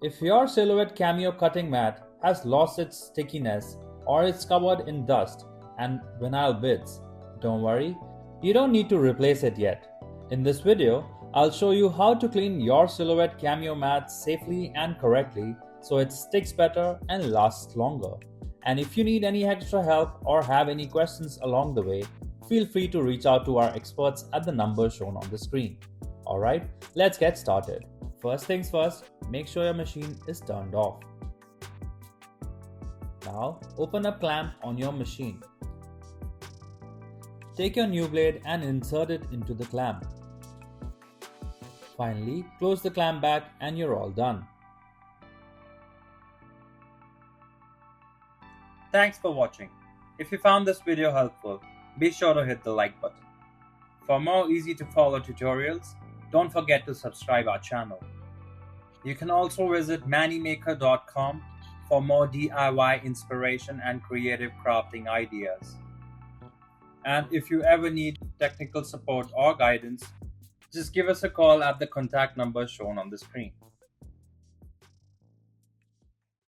If your silhouette cameo cutting mat has lost its stickiness or is covered in dust and vinyl bits, don't worry, you don't need to replace it yet. In this video, I'll show you how to clean your silhouette cameo mat safely and correctly so it sticks better and lasts longer. And if you need any extra help or have any questions along the way, feel free to reach out to our experts at the numbers shown on the screen. Alright, let's get started. First things first, make sure your machine is turned off. Now, open a clamp on your machine. Take your new blade and insert it into the clamp. Finally, close the clamp back and you're all done. Thanks for watching. If you found this video helpful, be sure to hit the like button. For more easy to follow tutorials, don't forget to subscribe our channel. You can also visit manimaker.com for more DIY inspiration and creative crafting ideas. And if you ever need technical support or guidance, just give us a call at the contact number shown on the screen.